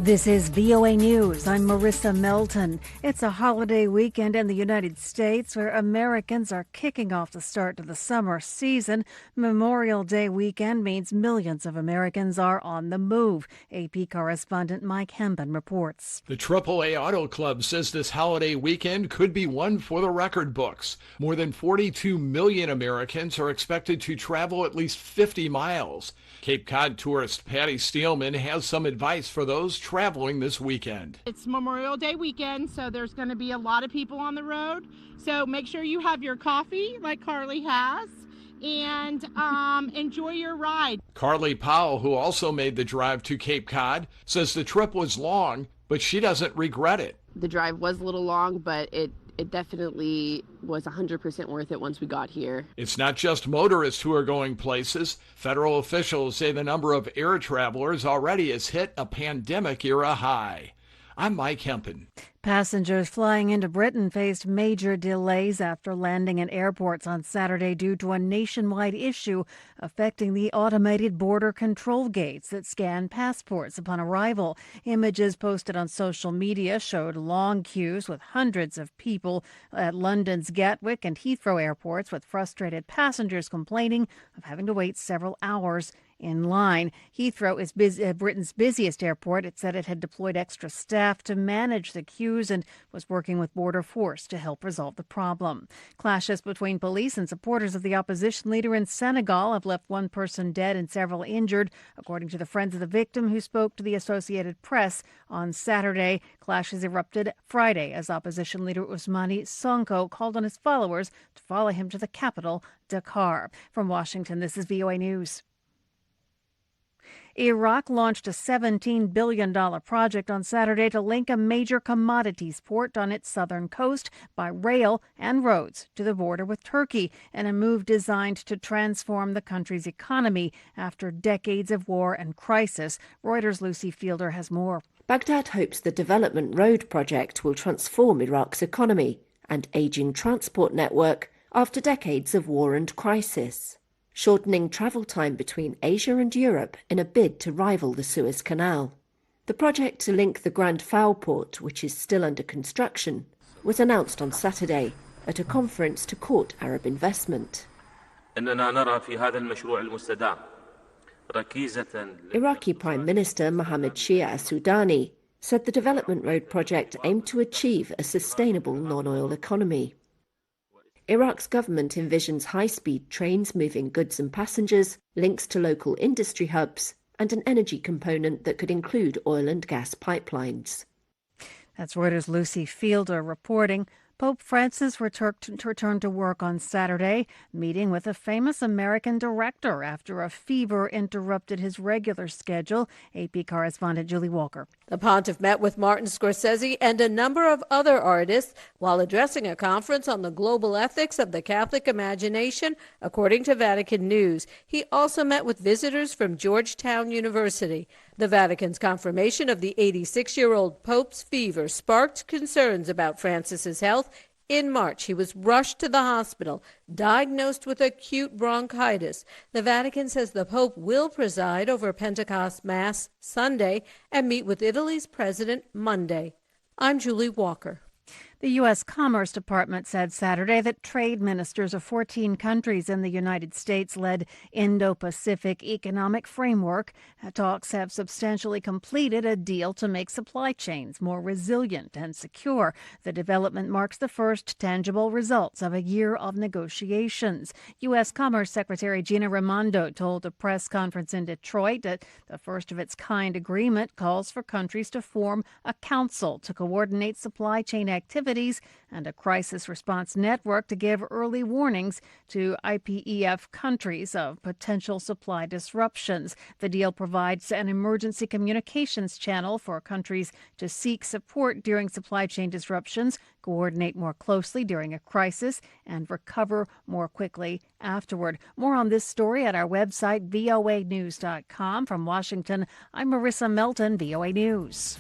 This is VOA News. I'm Marissa Melton. It's a holiday weekend in the United States where Americans are kicking off the start to the summer season. Memorial Day weekend means millions of Americans are on the move. AP correspondent Mike Hempen reports. The AAA Auto Club says this holiday weekend could be one for the record books. More than 42 million Americans are expected to travel at least 50 miles. Cape Cod tourist Patty Steelman has some advice for those traveling this weekend. It's Memorial Day weekend, so there's going to be a lot of people on the road. So make sure you have your coffee like Carly has and enjoy your ride. Carly Powell, who also made the drive to Cape Cod, says the trip was long, but she doesn't regret it. The drive was a little long, but it definitely was 100% worth it once we got here. It's not just motorists who are going places. Federal officials say the number of air travelers already has hit a pandemic-era high. I'm Mike Hempen. Passengers flying into Britain faced major delays after landing in airports on Saturday due to a nationwide issue affecting the automated border control gates that scan passports upon arrival. Images posted on social media showed long queues with hundreds of people at London's Gatwick and Heathrow airports, with frustrated passengers complaining of having to wait several hours in line. Heathrow is Britain's busiest airport. It said it had deployed extra staff to manage the queues and was working with Border Force to help resolve the problem. Clashes between police and supporters of the opposition leader in Senegal have left one person dead and several injured, according to the friends of the victim who spoke to the Associated Press on Saturday. Clashes erupted Friday as opposition leader Ousmane Sonko called on his followers to follow him to the capital, Dakar. From Washington, this is VOA News. Iraq launched a $17 billion project on Saturday to link a major commodities port on its southern coast by rail and roads to the border with Turkey, in a move designed to transform the country's economy after decades of war and crisis. Reuters' Lucy Fielder has more. Baghdad hopes the Development Road project will transform Iraq's economy and aging transport network after decades of war and crisis, shortening travel time between Asia and Europe in a bid to rival the Suez Canal. The project to link the Grand Foul port, which is still under construction, was announced on Saturday at a conference to court Arab investment. Iraqi Prime Minister Mohammed Shia Sudani said the Development Road project aimed to achieve a sustainable non-oil economy. Iraq's government envisions high-speed trains moving goods and passengers, links to local industry hubs, and an energy component that could include oil and gas pipelines. That's Reuters' Lucy Fielder reporting. Pope Francis returned to work on Saturday, meeting with a famous American director after a fever interrupted his regular schedule. AP correspondent Julie Walker. The pontiff met with Martin Scorsese and a number of other artists while addressing a conference on the global ethics of the Catholic imagination, according to Vatican News. He also met with visitors from Georgetown University. The Vatican's confirmation of the 86-year-old Pope's fever sparked concerns about Francis's health. In March, he was rushed to the hospital, diagnosed with acute bronchitis. The Vatican says the Pope will preside over Pentecost Mass Sunday and meet with Italy's president Monday. I'm Julie Walker. The U.S. Commerce Department said Saturday that trade ministers of 14 countries in the United States-led Indo-Pacific Economic Framework talks have substantially completed a deal to make supply chains more resilient and secure. The development marks the first tangible results of a year of negotiations. U.S. Commerce Secretary Gina Raimondo told a press conference in Detroit that the first-of-its-kind agreement calls for countries to form a council to coordinate supply chain activities and a crisis response network to give early warnings to IPEF countries of potential supply disruptions. The deal provides an emergency communications channel for countries to seek support during supply chain disruptions, coordinate more closely during a crisis, and recover more quickly afterward. More on this story at our website, voanews.com. From Washington, I'm Marissa Melton, VOA News.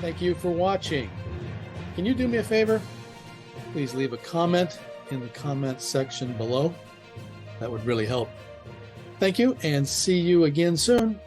Thank you for watching. Can you do me a favor? Please leave a comment in the comment section below. That would really help. Thank you, and see you again soon.